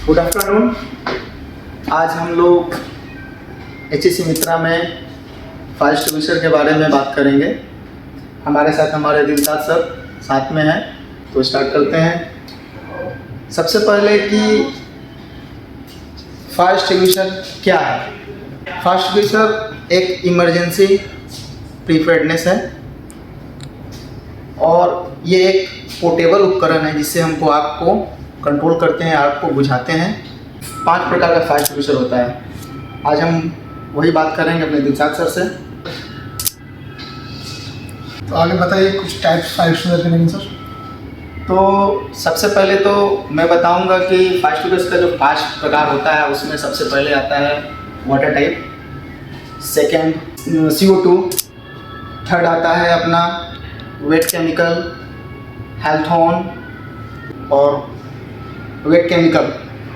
Good afternoon. आज हम लोग HEC मित्रा में फायर एक्सटिंग्विशर के बारे में बात करेंगे। हमारे साथ हमारे दिलशाद सर साथ में हैं, तो स्टार्ट करते हैं। सबसे पहले कि फायर एक्सटिंग्विशर क्या है। फायर एक्सटिंग्विशर एक इमरजेंसी प्रिपेयर्डनेस है और ये एक पोर्टेबल उपकरण है जिससे हमको आग को कंट्रोल करते हैं, आग को बुझाते हैं। 5 प्रकार का फायर एक्सटिंग्विशर होता है। आज हम वही बात करेंगे अपने दिलशाद सर से। तो आगे बताइए कुछ टाइप्स फायर एक्सटिंग्विशर के नेम सर। तो सबसे पहले तो मैं बताऊंगा कि फायर एक्सटिंग्विशर का जो 5 प्रकार होता है उसमें सबसे पहले आता है water type, second CO2, third आता है अपना वेट केमिकल, हेल्थॉन और वेट केमिकल।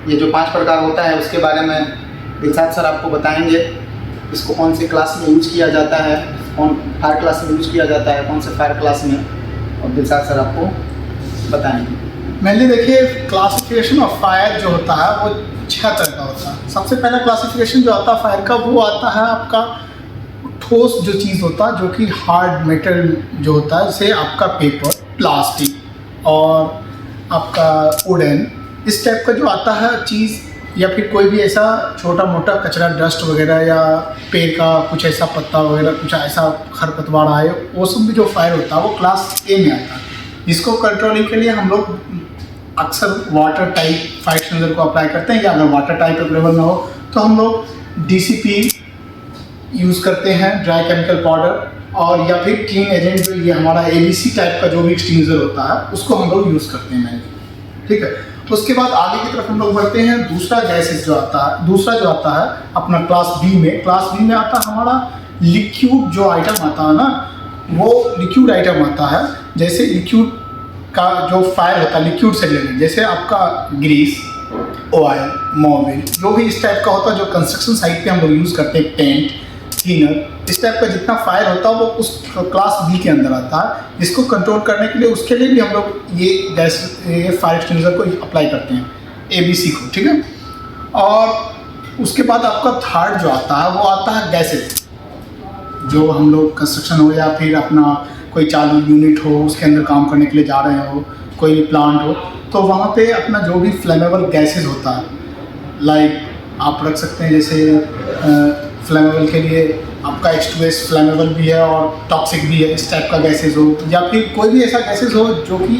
ये जो 5 प्रकार होता है उसके बारे में दिलशाद सर आपको बताएंगे। इसको कौन से क्लास में यूज किया जाता है, कौन फायर क्लास में यूज किया जाता है, कौन से फायर क्लास में, और दिलशाद सर आपको बताएंगे। मेनली देखिए क्लासिफिकेशन ऑफ फायर जो होता है वो 6 तरह का होता है। सबसे पहला क्लासिफिकेशन जो आता है फायर का वो आता है आपका ठोस जो चीज़ होता है, जो कि हार्ड मेटल जो होता है, जैसे आपका पेपर, प्लास्टिक और आपका वुडन, इस टाइप का जो आता है चीज़, या फिर कोई भी ऐसा छोटा मोटा कचरा, डस्ट वगैरह, या पेड़ का कुछ ऐसा पत्ता वगैरह, कुछ ऐसा खरपतवार आए, वो सब भी जो फायर होता है वो क्लास A में आता है। जिसको कंट्रोलिंग के लिए हम लोग अक्सर वाटर टाइप फायर एक्सटिंग्विशर को अप्लाई करते हैं, या अगर वाटर टाइप अवेलेबल ना हो तो हम लोग DCP यूज़ करते हैं, ड्राई केमिकल पाउडर, और या फिर क्लीन एजेंट जो ये हमारा ABC टाइप का जो भी एक्सटिंग्विशर होता है उसको हम लोग यूज़ करते हैं। ठीक है, उसके बाद आगे की तरफ हम लोग बढ़ते हैं। दूसरा जो आता है अपना क्लास B में। क्लास B में आता है हमारा लिक्विड जो आइटम आता है ना, वो लिक्विड आइटम आता है। जैसे लिक्विड का जो फायर होता है लिक्विड से रिलेटेड, जैसे आपका ग्रीस, ऑयल, मोबिल, जो भी इस टाइप का होता है, जो कंस्ट्रक्शन साइट पे हम लोग यूज़ करते हैं, पेंट, क्लीनर, इस टाइप का जितना फायर होता है वो उस क्लास B के अंदर आता है। इसको कंट्रोल करने के लिए उसके लिए भी हम लोग ये फायर एक्सटिंग्विशर को अप्लाई करते हैं, ABC को। ठीक है, और उसके बाद आपका थर्ड जो आता है वो आता है गैसेज। जो हम लोग कंस्ट्रक्शन हो या फिर अपना कोई चालू यूनिट हो, उसके अंदर काम करने के लिए जा रहे हो, कोई प्लांट हो, तो वहाँ पे अपना जो भी फ्लेमेबल गैसेज होता है, लाइक आप रख सकते हैं जैसे फ्लेमेबल के लिए आपका H2S फ्लेमेबल भी है और टॉक्सिक भी है, इस टाइप का गैसेज हो, या फिर कोई भी ऐसा गैसेज हो जो कि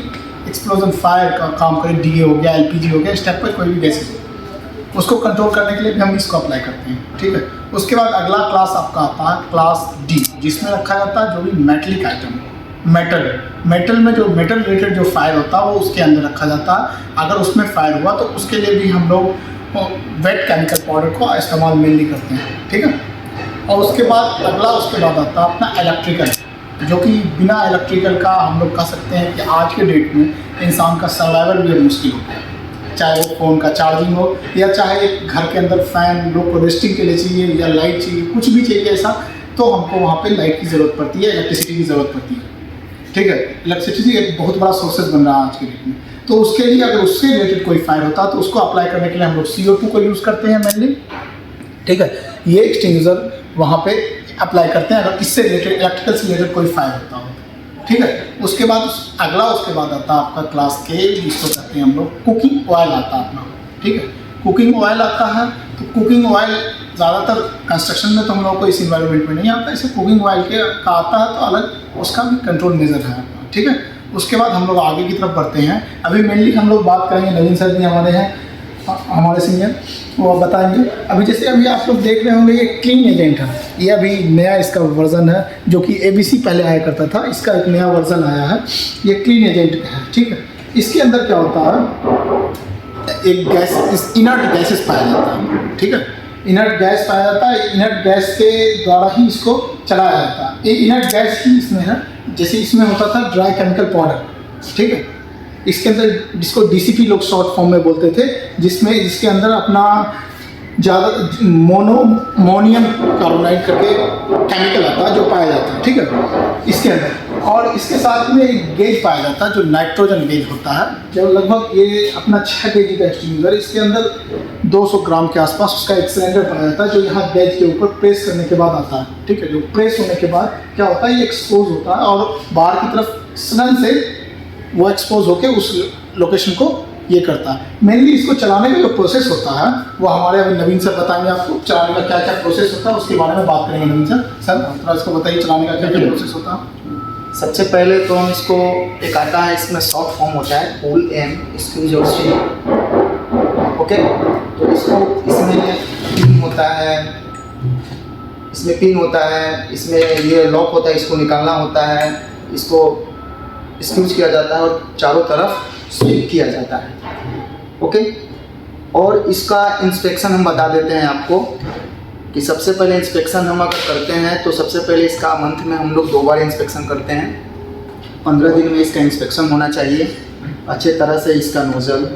एक्सप्लोजन फायर का काम करे, DA हो गया, LPG हो गया, इस टाइप का कोई भी गैसेज हो, उसको कंट्रोल करने के लिए भी हम इसको अप्लाई करते हैं। ठीक है, उसके बाद अगला क्लास आपका आता है क्लास D, जिसमें रखा जाता है जो भी मेटलिक आइटम, मेटल में जो मेटल रिलेटेड जो फायर होता है वो उसके अंदर रखा जाता है। अगर उसमें फायर हुआ तो उसके लिए भी हम लोग वेट केमिकल पाउडर को इस्तेमाल मेनली करते हैं। ठीक है, और उसके बाद आता है अपना इलेक्ट्रिकल, जो कि बिना इलेक्ट्रिकल का हम लोग कह सकते हैं कि आज के डेट में इंसान का सर्वाइवल भी मुश्किल होता है। चाहे वो फ़ोन का चार्जिंग हो, या चाहे एक घर के अंदर फ़ैन लोग को रेस्टिंग के लिए चाहिए, या लाइट चाहिए, कुछ भी चाहिए ऐसा, तो हमको वहाँ पे लाइट की ज़रूरत पड़ती है, इलेक्ट्रिसिटी की ज़रूरत पड़ती है। ठीक है, इलेक्ट्रिसिटी एक बहुत बड़ा सोर्सेज बन रहा है आज के डेट में। तो उसके लिए अगर उससे रिलेटेड कोई फायर होता है तो उसको अप्लाई करने के लिए हम लोग CO2 को यूज़ करते हैं मेनली। ठीक है, ये एक्सटिंग्विशर वहाँ पे अप्लाई करते हैं अगर इससे रिलेटेड, इलेक्ट्रिकल से रिलेटेड कोई फायर होता हो। ठीक है, उसके बाद आता है आपका क्लास K, जिसको कहते हैं हम लोग कुकिंग ऑयल आता है अपना। ठीक है, कुकिंग ऑयल आता है, तो कुकिंग ऑयल ज़्यादातर कंस्ट्रक्शन में तो हम लोग को इस इन्वायरमेंट में नहीं आता, इसे कुकिंग ऑयल का आता है तो अलग उसका भी कंट्रोल मेजर है। ठीक है, उसके बाद हम लोग आगे की तरफ बढ़ते हैं। अभी मेनली हम लोग बात करेंगे, नवीन सर जी हमारे हैं, हमारे सीनियर, वो बताएंगे। अभी जैसे अभी आप लोग देख रहे होंगे ये क्लीन एजेंट है, ये अभी नया इसका वर्जन है, जो कि ABC पहले आया करता था, इसका एक नया वर्जन आया है, ये क्लीन एजेंट है। ठीक है, इसके अंदर क्या होता है, एक गैस, इनर्ट गैसेस पाया जाता है। ठीक है, इनर्ट गैस पाया जाता है, इनर्ट गैस के द्वारा ही इसको चलाया जाता है। ये इनर्ट गैस ही इसमें है, जैसे इसमें होता था ड्राई केमिकल पाउडर। ठीक है, इसके अंदर जिसको DCP लोग शॉर्ट फॉर्म में बोलते थे, जिसके अंदर अपना ज़्यादा मोनियम कार्बोनाइड करके केमिकल आता है जो पाया जाता है। ठीक है, इसके अंदर और इसके साथ में एक गेज पाया जाता है जो नाइट्रोजन गेज होता है, जो लगभग ये अपना 6 kg का एक्सटिंग्विशर, इसके अंदर 200 ग्राम के आसपास उसका एक सिलेंडर पाया जाता है जो यहाँ गेज के ऊपर प्रेस करने के बाद आता है। ठीक है, जो प्रेस होने के बाद क्या होता है, ये एक्सपोज होता है और बाहर की तरफ सडन से वो एक्सपोज होकर उस लोकेशन को ये करता है। मेनली इसको चलाने का जो प्रोसेस होता है वो हमारे अभी नवीन सर बताएंगे आपको चलाने का क्या क्या प्रोसेस होता है, उसके बारे में बात करेंगे नवीन सर। सर थोड़ा इसको बताइए चलाने का क्या क्या प्रोसेस होता है। सबसे पहले तो हम इसको एक आता है, इसमें शॉर्ट फॉर्म होता है पुल एंड स्क्वीज और स्विंग। ओके, तो इसको इसमें पिन होता है, इसमें पिन होता है, इसमें ये लॉक होता है, इसको निकालना होता है, इसको स्क्वीज किया जाता है और चारों तरफ स्विंग किया जाता है। ओके, और इसका इंस्पेक्शन हम बता देते हैं आपको कि सबसे पहले इंस्पेक्शन हम अगर करते हैं तो सबसे पहले इसका मंथ में हम लोग 2 बार इंस्पेक्शन करते हैं। 15 दिन में इसका इंस्पेक्शन होना चाहिए अच्छे तरह से। इसका नोजल,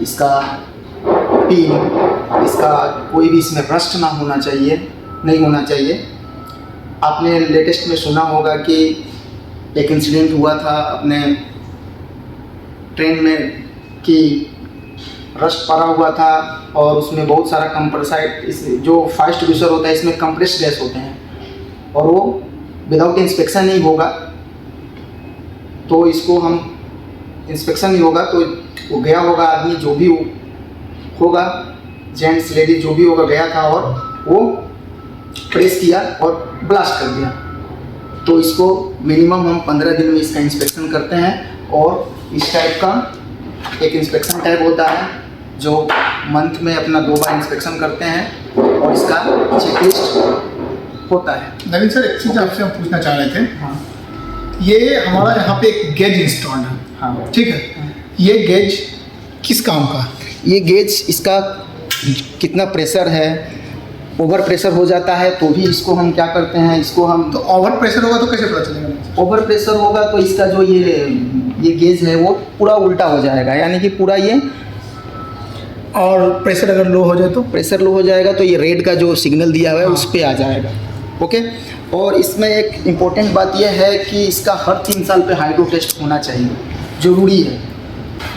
इसका पिन, इसका कोई भी इसमें रस्ट ना होना चाहिए, नहीं होना चाहिए। आपने लेटेस्ट में सुना होगा कि एक इंसिडेंट हुआ था अपने ट्रेन में कि रस्ट पड़ा हुआ था और उसमें बहुत सारा कंप्रेसाइड, इस जो फायर एक्सटिंग्विशर होता है इसमें कंप्रेस्ड गैस होते हैं और वो विदाउट इंस्पेक्शन नहीं होगा, तो इसको हम इंस्पेक्शन नहीं होगा तो वो गया होगा आदमी जो भी होगा, जेंट्स लेडीज जो भी होगा, गया था और वो प्रेस किया और ब्लास्ट कर दिया। तो इसको मिनिमम हम 15 दिन में इसका इंस्पेक्शन करते हैं और इस टाइप का एक इंस्पेक्शन टाइप होता है जो मंथ में अपना 2 बार इंस्पेक्शन करते हैं और इसका चेकलिस्ट होता है। नवीन सर एक चीज़ आपसे हम पूछना चाह रहे थे। हाँ, ये हमारा यहाँ पे एक गेज इंस्टॉल्ड है। हाँ, ठीक है, ये गेज किस काम का है? ये गेज इसका कितना प्रेशर है, ओवर प्रेशर हो जाता है तो भी इसको हम क्या करते हैं, इसको हम तो ओवर प्रेशर होगा तो कैसे पता चलेगा? ओवर प्रेशर होगा तो इसका जो ये गेज है वो पूरा उल्टा हो जाएगा, यानी कि पूरा ये, और प्रेशर अगर लो हो जाए तो? प्रेशर लो हो जाएगा तो ये रेड का जो सिग्नल दिया हुआ है हाँ। उस पर आ जाएगा। ओके, और इसमें एक इम्पोर्टेंट बात यह है कि इसका हर 3 साल पे हाइड्रो टेस्ट होना चाहिए, ज़रूरी है।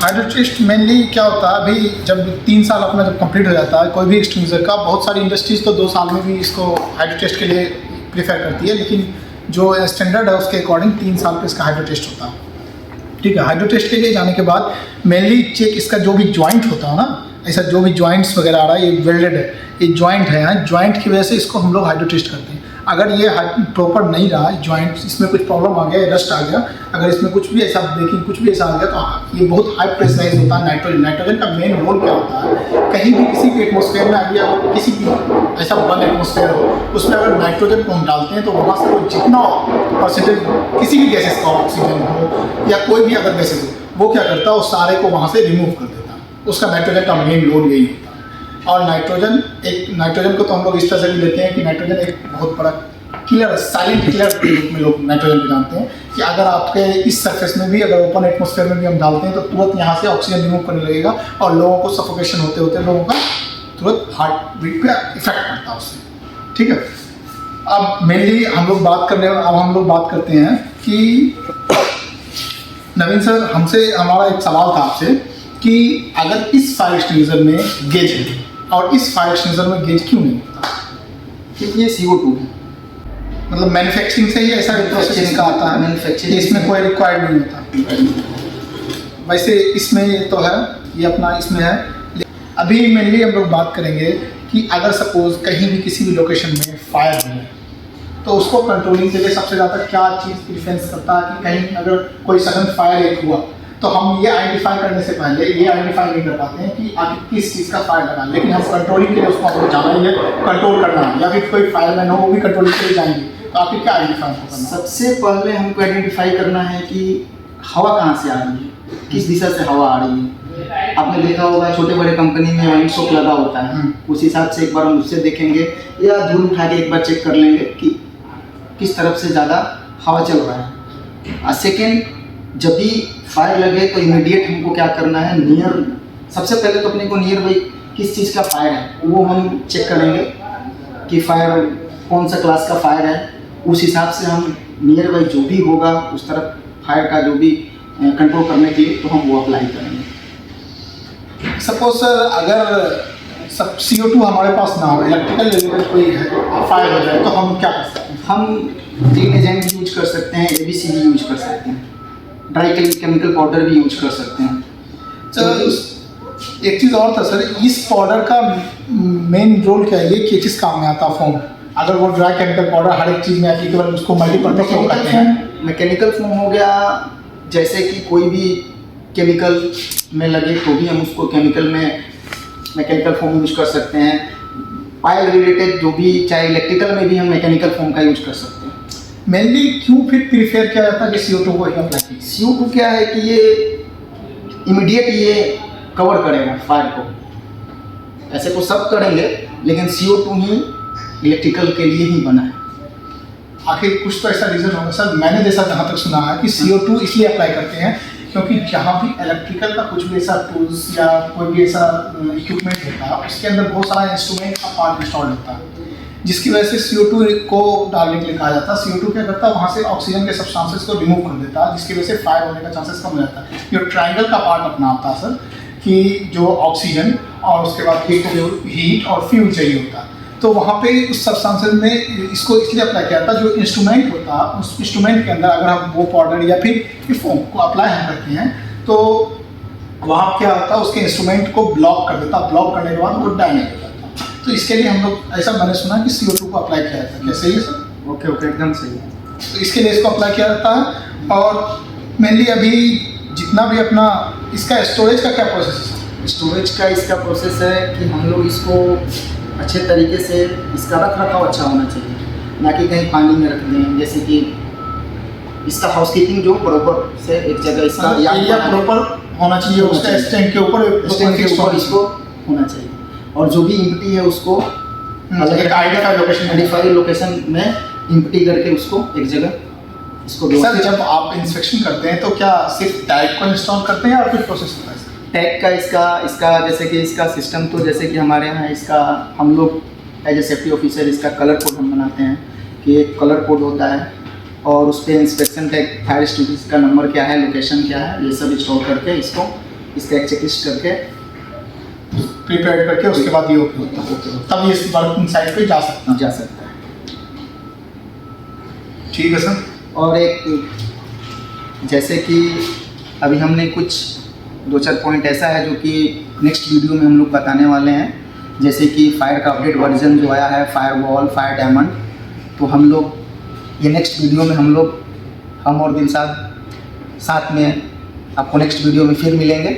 हाइड्रो टेस्ट मेनली क्या होता है, अभी जब 3 साल अपना जब कंप्लीट हो जाता है कोई भी एक्सटिंग्विशर का, बहुत सारी इंडस्ट्रीज़ तो 2 साल में भी इसको हाइड्रो टेस्ट के लिए प्रीफर करती है, लेकिन जो स्टैंडर्ड है उसके अकॉर्डिंग 3 साल पे इसका हाइड्रो टेस्ट होता है। ठीक है, हाइड्रो टेस्ट के लिए जाने के बाद मेनली चेक इसका जो भी जॉइंट होता है ना, ऐसा जो भी जॉइंट्स वगैरह आ रहा है, ये वेल्डेड है, ये जॉइंट है, यहाँ जॉइंट की वजह से इसको हम लोग हाइड्रो टेस्ट करते हैं। अगर ये प्रॉपर नहीं रहा जॉइंट, इसमें कुछ प्रॉब्लम आ गया, रस्ट आ गया, अगर इसमें कुछ भी ऐसा ब्रेकिंग कुछ भी ऐसा आ गया तो ये बहुत हाई प्रेशराइज होता है। नाइट्रोजन का मेन रोल क्या होता है, कहीं भी किसी भी एटमॉस्फेयर में आ गया, किसी भी ऐसा बंद एटमॉस्फेयर हो उसमें अगर नाइट्रोजन को हम डालते हैं तो वहाँ से वो जितना परसेंटेज किसी भी गैसेस का, ऑक्सीजन हो या कोई भी अदर गैसेज हो, वो क्या करता है, उस सारे को वहाँ से रिमूव कर देता है। उसका नाइट्रोजन का मेन रोल यही होता है। और नाइट्रोजन को तो हम लोग इस तरह से भी लेते हैं कि नाइट्रोजन एक बहुत बड़ा किलर, साइलेंट किलर के रूप में लोग नाइट्रोजन को जानते हैं कि अगर आपके इस सरफेस में भी, अगर ओपन एटमॉस्फेयर में भी हम डालते हैं तो तुरंत यहाँ से ऑक्सीजन रिमूव करने लगेगा और लोगों को सफोकेशन होते होते लोगों का तुरंत हार्ट बीट पे इफेक्ट पड़ता है उससे। ठीक है, अब मेनली हम लोग बात करते हैं कि नवीन सर, हमारा एक सवाल था आपसे कि अगर इस फायर एक्सटिंग्विशर में गेज है और इस फायर एक्सटिंग्विशर में गेज क्यों नहीं होता? क्योंकि ये CO2 है, मतलब मैन्युफैक्चरिंग से ही ऐसा प्रोसेस इनका आता है, मैन्युफैक्चरिंग इसमें कोई रिक्वायर्ड नहीं होता। वैसे इसमें ये तो है, ये अपना इसमें है। अभी मेनली हम लोग बात करेंगे कि अगर सपोज कहीं भी किसी भी लोकेशन में फायर हो तो उसको कंट्रोलिंग के लिए सबसे ज़्यादा क्या चीज़ प्रिफरेंस करता है कि कहीं अगर कोई सडन फायर एक हुआ तो हम ये आइडेंटिफाई करने से पहले ये आइडेंटिफाई नहीं कर पाते हैं कि आखिर किस चीज़ का फायर लगा, लेकिन हम कंट्रोलिंग के लिए उसको हमको जाना ही है, कंट्रोल करना है, या फिर कोई फायरमैन हो वो भी कंट्रोलिंग के लिए जाएंगे, तो आखिर क्या आइडेंटिफाई करना? सबसे पहले हमको आइडेंटिफाई करना है कि हवा कहाँ से आ रही है, किस दिशा से हवा आ रही है। आपने देखा होगा छोटे बड़े कंपनी में वाइन शॉप लगा होता है, उस हिसाब से एक बार हम उससे देखेंगे या धूल उठा के एक बार चेक कर लेंगे कि किस तरफ से ज़्यादा हवा चल रहा है। और सेकेंड, जब भी फायर लगे तो इमीडिएट हमको क्या करना है, सबसे पहले तो अपने को नियर बाई किस चीज़ का फायर है वो हम चेक करेंगे कि फायर कौन सा क्लास का फायर है, उस हिसाब से हम नियर बाई जो भी होगा उस तरफ फायर का जो भी कंट्रोल करने के लिए, तो हम वो अप्लाई करेंगे। सपोज सर अगर सब CO2 हमारे पास ना हो, इलेक्ट्रिकल रिलेटेड कोई है फायर हो जाए, तो हम क्या कर सकते हैं? हम क्लीन एजेंट यूज कर सकते हैं, ABCD यूज कर सकते हैं, ड्राई केमिकल पाउडर भी यूज कर सकते हैं। तो एक चीज़ और था सर, इस पाउडर का मेन रोल क्या है, ये किस चीज़ काम में आता है फोम? अगर वो ड्राई केमिकल पाउडर हर एक चीज़ में एप्लीकेबल, उसको मल्टीपर्पज क्यों करते हैं? मैकेनिकल फोम हो गया, जैसे कि कोई भी केमिकल में लगे तो भी हम उसको केमिकल में मैकेनिकल फोम यूज कर सकते हैं। फायर रिलेटेड जो भी, चाहे इलेक्ट्रिकल में भी हम मैकेनिकल फोम का यूज कर सकते हैं। मेनली क्यों फिर प्रीफेयर किया जाता है कि CO2 को ही अप्लाई कीजिए? CO2 क्या है कि ये इमीडिएट ये कवर करेगा फायर को, ऐसे तो सब करेंगे लेकिन CO2 ही इलेक्ट्रिकल के लिए ही बना है। आखिर कुछ तो ऐसा रीज़न होगा सर, मैंने जैसा जहाँ तक सुना है कि CO2 इसलिए अप्लाई करते हैं क्योंकि जहाँ भी इलेक्ट्रिकल का कुछ भी ऐसा टूल्स या कोई भी ऐसा इक्विपमेंट होता है, उसके अंदर बहुत सारा इंस्ट्रूमेंट का पार्ट इंस्टॉल होता है, जिसकी वजह से CO2 को डालने के लिए कहा जाता है। CO2 क्या करता है, वहाँ से ऑक्सीजन के सब्सटेंसेस को रिमूव कर देता है, जिसकी वजह से फायर होने का चांसेस कम हो जाता है। ये ट्रायंगल का पार्ट अपना आता है सर, कि जो ऑक्सीजन और उसके बाद हीट और फ्यूल चाहिए होता है, तो वहाँ पे उस सब्सटेंसेस में इसको इसलिए अप्लाई किया जाता है। जो इंस्ट्रूमेंट होता है, उस इंस्ट्रूमेंट के अंदर अगर हम वो पाउडर या फिर फोम को अप्लाई हम करते हैं, तो वहाँ क्या होता है, उसके इंस्ट्रूमेंट को ब्लॉक कर देता है। ब्लॉक करने के बाद वो डैमेज हो जाता है। तो इसके लिए हम लोग, ऐसा मैंने सुना कि CO2 को अप्लाई किया जाता है। क्या सही है सर? ओके एकदम सही है। तो इसके लिए इसको अप्लाई किया जाता है। और मेनली अभी जितना भी अपना इसका स्टोरेज का क्या प्रोसेस है? स्टोरेज का इसका प्रोसेस है कि हम लोग इसको अच्छे तरीके से, इसका रख रखाव अच्छा होना चाहिए, ना कि कहीं पानी में रख दें। जैसे कि इसका हाउसकीपिंग जो बराबर से एक जगह इसका एरिया प्रॉपर होना चाहिए, उसका स्टैंड के ऊपर इसको होना चाहिए, और जो भी इम्प्टी है उसको एक आइडेंटिफाइड लोकेशन में इम्प्टी करके उसको एक जगह इसको। सर जब आप इंस्पेक्शन करते हैं तो क्या सिर्फ टैग को इंस्टॉल करते हैं या कुछ प्रोसेस होता है? टैग का इसका जैसे कि इसका सिस्टम, तो जैसे कि हमारे यहाँ इसका हम लोग एज ए सेफ्टी ऑफिसर इसका कलर कोड हम बनाते हैं कि एक कलर कोड होता है, और उस पर इंस्पेक्शन टैग, फायर एक्सटिंग्विशर का नंबर क्या है, लोकेशन क्या है, ये सब इंस्टॉल करके इसको इसका एक चेकलिस्ट करके प्रिपेयर करके उसके बाद ये ओके होता है, तब ये वर्किंग साइट पे जा सकता है। ठीक है सर। और एक जैसे कि अभी हमने कुछ 2-4 पॉइंट ऐसा है जो कि नेक्स्ट वीडियो में हम लोग बताने वाले हैं, जैसे कि फायर का अपडेट वर्जन जो आया है, फायर वॉल, फायर डायमंड, तो हम लोग ये नेक्स्ट वीडियो में हम और दिलशाद साथ में आपको नेक्स्ट वीडियो में फिर मिलेंगे।